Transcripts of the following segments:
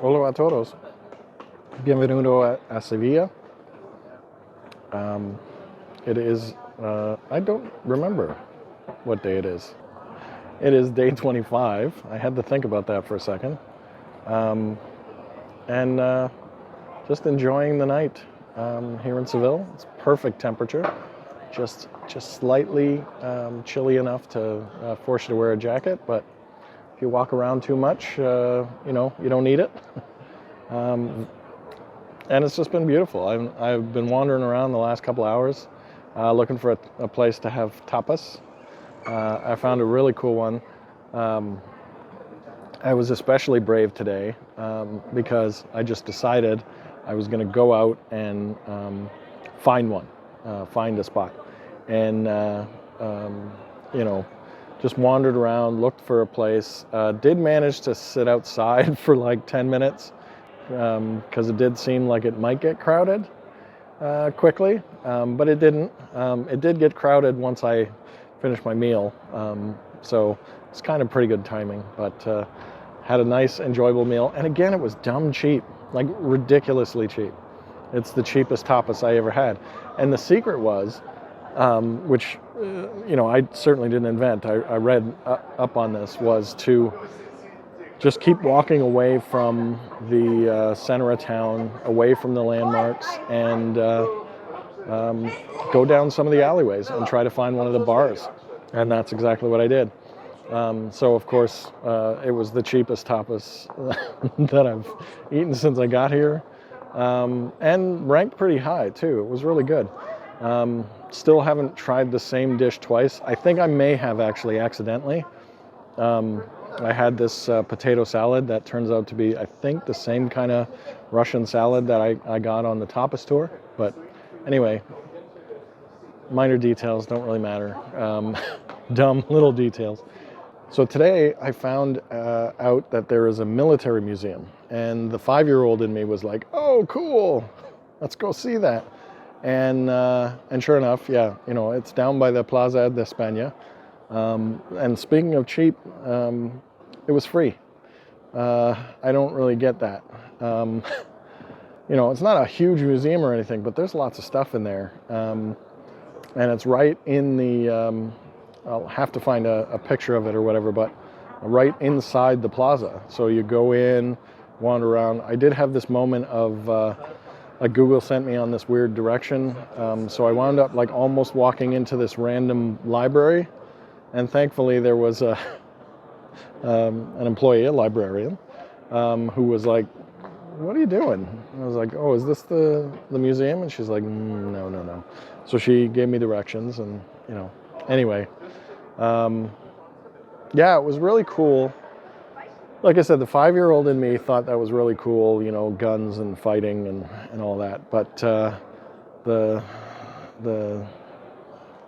Hola a todos. Bienvenido a Sevilla. It is, I don't remember what day it is. It is day 25. I had to think about that for a second. And just enjoying the night here in Seville. It's perfect temperature. Just slightly chilly enough to force you to wear a jacket, but if you walk around too much, you don't need it. And it's just been beautiful. I've been wandering around the last couple hours looking for a place to have tapas. I found a really cool one. I was especially brave today because I just decided I was going to go out and find a spot. And, just wandered around, looked for a place. Did manage to sit outside for like 10 minutes because it did seem like it might get crowded quickly, but it didn't. It did get crowded once I finished my meal, so it's kind of pretty good timing, but had a nice, enjoyable meal. And again, it was dumb cheap, like ridiculously cheap. It's the cheapest tapas I ever had. And the secret was, which, I certainly didn't invent, I read up on this, was to just keep walking away from the center of town, away from the landmarks, and go down some of the alleyways and try to find one of the bars. And that's exactly what I did. So, of course, it was the cheapest tapas that I've eaten since I got here, and ranked pretty high, too. It was really good. Still haven't tried the same dish twice. I think I may have actually accidentally. I had this potato salad that turns out to be, I think, the same kind of Russian salad that I got on the Tapas tour. But anyway, minor details don't really matter. Dumb little details. So today I found out that there is a military museum, and the 5-year-old in me was like, "Oh, cool! Let's go see that." And sure enough, yeah, it's down by the Plaza de España. And speaking of cheap, it was free. I don't really get that. It's not a huge museum or anything, but there's lots of stuff in there. And it's right in the, I'll have to find a picture of it or whatever, but right inside the plaza. So you go in, wander around. I did have this moment of, Google sent me on this weird direction. So I wound up like almost walking into this random library. And thankfully there was an employee, a librarian, who was like, "What are you doing?" And I was like, "Oh, is this the museum?" And she's like, No. So she gave me directions and, anyway. Yeah, it was really cool. Like I said, the 5-year-old in me thought that was really cool, guns and fighting and all that. But the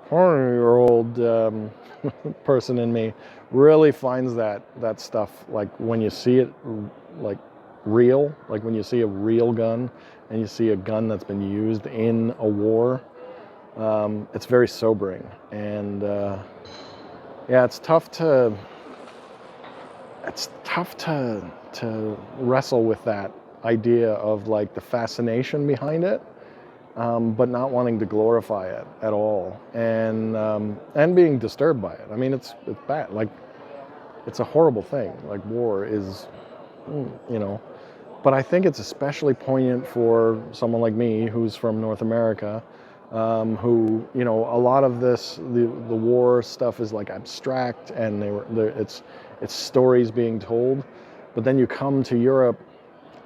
4-year-old person in me really finds that stuff, like when you see it like real, like when you see a real gun and you see a gun that's been used in a war, it's very sobering. And yeah, it's tough to wrestle with that idea of like the fascination behind it, but not wanting to glorify it at all, and being disturbed by it. I mean, it's bad. Like, it's a horrible thing. Like, war is, But I think it's especially poignant for someone like me who's from North America, who, a lot of this, the war stuff is like abstract, and it's stories being told. But then you come to Europe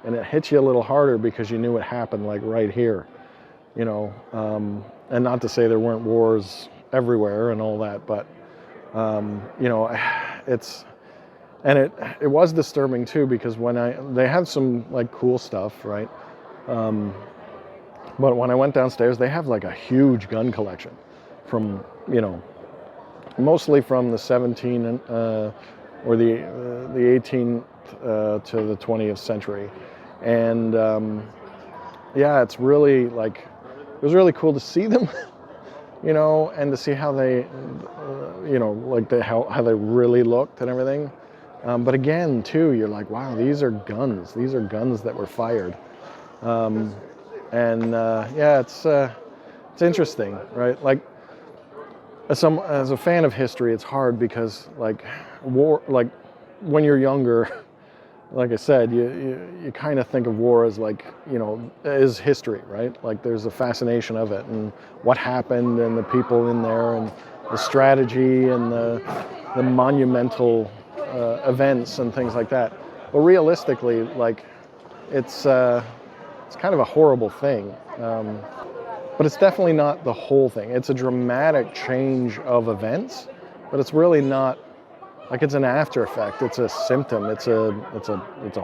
and it hits you a little harder because you knew it happened like right here, and not to say there weren't wars everywhere and all that, but, it was disturbing too, because they have some like cool stuff, right? But when I went downstairs, they have like a huge gun collection from, mostly from the 17 or the 18th to the 20th century. And yeah, it's really like, it was really cool to see them, and to see how they, how they really looked and everything. But again, too, you're like, wow, these are guns. These are guns that were fired. Yeah, it's interesting, right? Like, as a fan of history, it's hard because like war, like when you're younger, like I said, you kind of think of war as like, as history, right? Like there's a fascination of it and what happened and the people in there and the strategy and the monumental events and things like that. But realistically, like it's kind of a horrible thing. But it's definitely not the whole thing. It's a dramatic change of events, but it's really not like it's an after effect. It's a symptom. It's a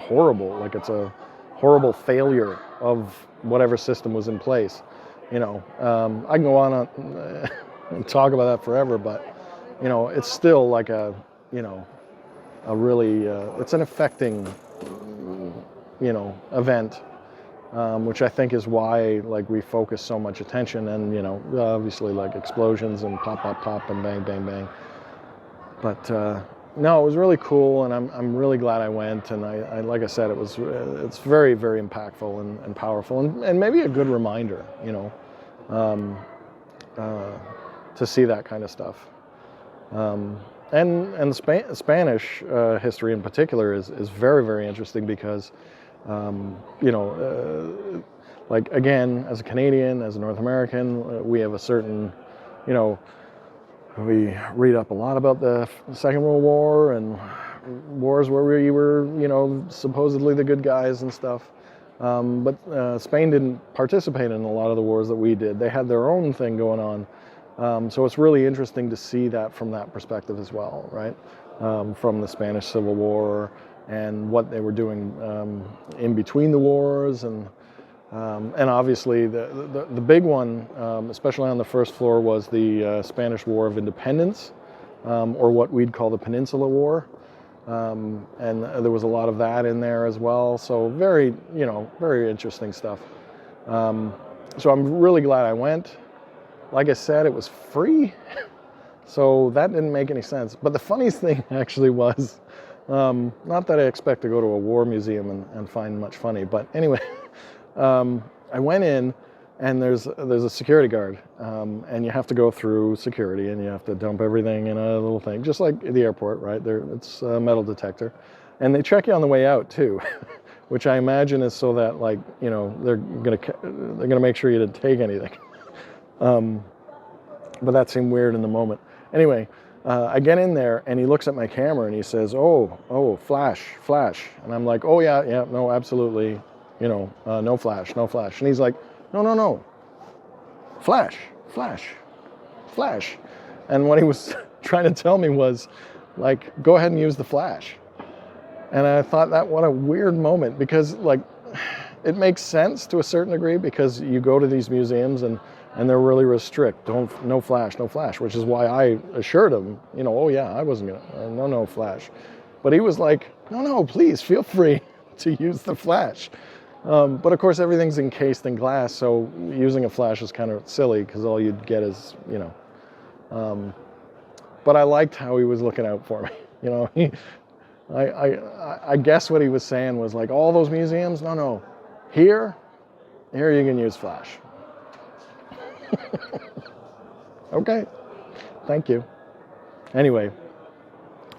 horrible, like it's a horrible failure of whatever system was in place. I can go on and talk about that forever, but it's still like a really it's an affecting event. Which I think is why like we focus so much attention and obviously like explosions and pop pop pop and bang bang bang. But no, it was really cool, and I'm really glad I went. And I like I said, it's very very impactful and powerful, and maybe a good reminder, to see that kind of stuff. And Spanish history in particular is very very interesting because. Like again, as a Canadian, as a North American, we have a certain, we read up a lot about the Second World War and wars where we were, supposedly the good guys and stuff. But Spain didn't participate in a lot of the wars that we did. They had their own thing going on. So it's really interesting to see that from that perspective as well, right? From the Spanish Civil War and what they were doing in between the wars, and obviously the big one, especially on the first floor, was the Spanish War of Independence, or what we'd call the Peninsula War, and there was a lot of that in there as well. So very interesting stuff. So I'm really glad I went. Like I said, it was free, so that didn't make any sense. But the funniest thing actually was. Not that I expect to go to a war museum and find much funny, but anyway, I went in and there's a security guard, and you have to go through security and you have to dump everything in a little thing, just like the airport, right? It's a metal detector, and they check you on the way out too, which I imagine is so that like they're gonna make sure you didn't take anything. But that seemed weird in the moment. Anyway. I get in there and he looks at my camera and he says, oh, flash. And I'm like, oh yeah, no, absolutely, no flash. And he's like, no, flash. And what he was trying to tell me was like, go ahead and use the flash. And I thought what a weird moment, because like, it makes sense to a certain degree because you go to these museums and they're really strict. No flash, which is why I assured him, oh yeah, I wasn't gonna, no flash. But he was like, no, please feel free to use the flash. But of course everything's encased in glass, so using a flash is kind of silly because all you'd get is, but I liked how he was looking out for me. I guess what he was saying was like, all those museums, no, here you can use flash. Okay, thank you. Anyway,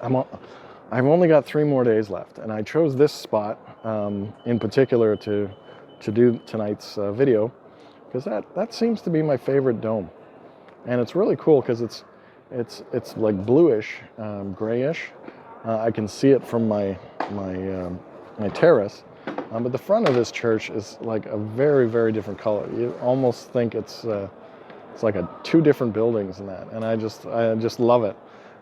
I've only got 3 more days left, and I chose this spot in particular to do tonight's video because that seems to be my favorite dome, and it's really cool because it's like bluish, grayish. I can see it from my terrace, but the front of this church is like a very very different color. You almost think it's like 2 different buildings in that, and I just love it.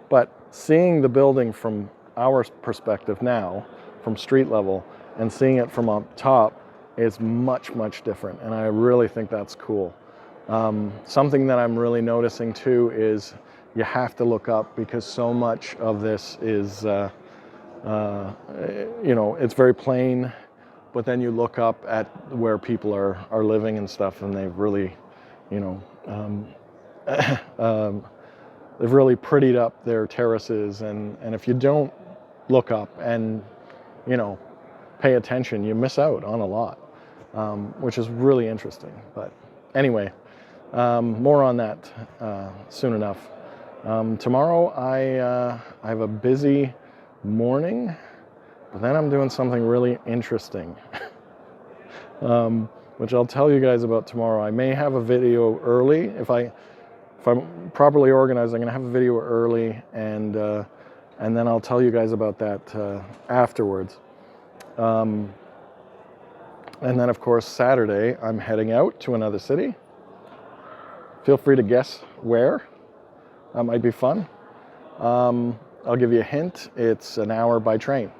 But seeing the building from our perspective now, from street level, and seeing it from up top is much different, and I really think that's cool. Something that I'm really noticing too is you have to look up because so much of this is, it's very plain, but then you look up at where people are living and stuff, and they've really, they've really prettied up their terraces, and if you don't look up and, pay attention, you miss out on a lot, which is really interesting. But anyway, more on that soon enough. Tomorrow I have a busy morning, but then I'm doing something really interesting, which I'll tell you guys about tomorrow. I may have a video early. If I'm properly organized, I'm going to have a video early, and then I'll tell you guys about that afterwards. And then, of course, Saturday, I'm heading out to another city. Feel free to guess where. That might be fun. I'll give you a hint. It's an hour by train.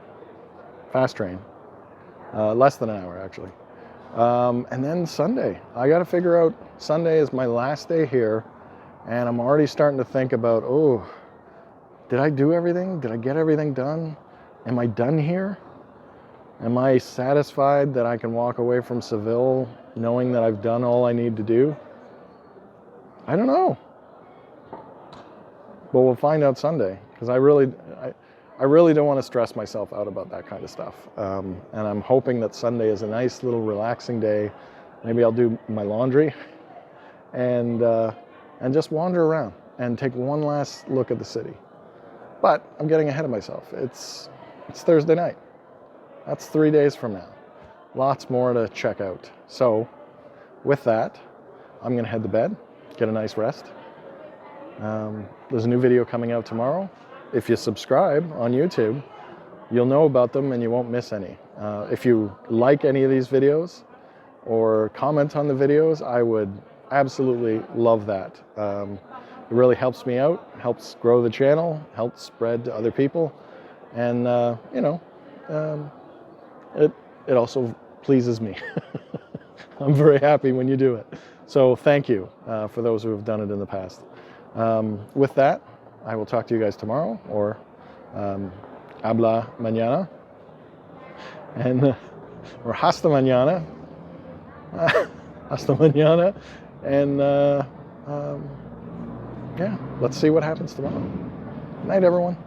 Fast train. Less than an hour, actually. And then Sunday. I got to figure out, Sunday is my last day here, and I'm already starting to think about, did I do everything? Did I get everything done? Am I done here? Am I satisfied that I can walk away from Seville knowing that I've done all I need to do? I don't know. But we'll find out Sunday, because I really don't want to stress myself out about that kind of stuff. And I'm hoping that Sunday is a nice little relaxing day. Maybe I'll do my laundry and just wander around and take one last look at the city. But I'm getting ahead of myself. It's Thursday night. That's 3 days from now. Lots more to check out. So with that, I'm going to head to bed, get a nice rest. There's a new video coming out tomorrow. If you subscribe on YouTube, you'll know about them and you won't miss any. If you like any of these videos or comment on the videos, I would absolutely love that. It really helps me out, helps grow the channel, helps spread to other people, and it also pleases me. I'm very happy when you do it. So thank you for those who have done it in the past. With that, I will talk to you guys tomorrow, or habla mañana, and or hasta mañana, hasta mañana, and yeah, let's see what happens tomorrow. Good night, everyone.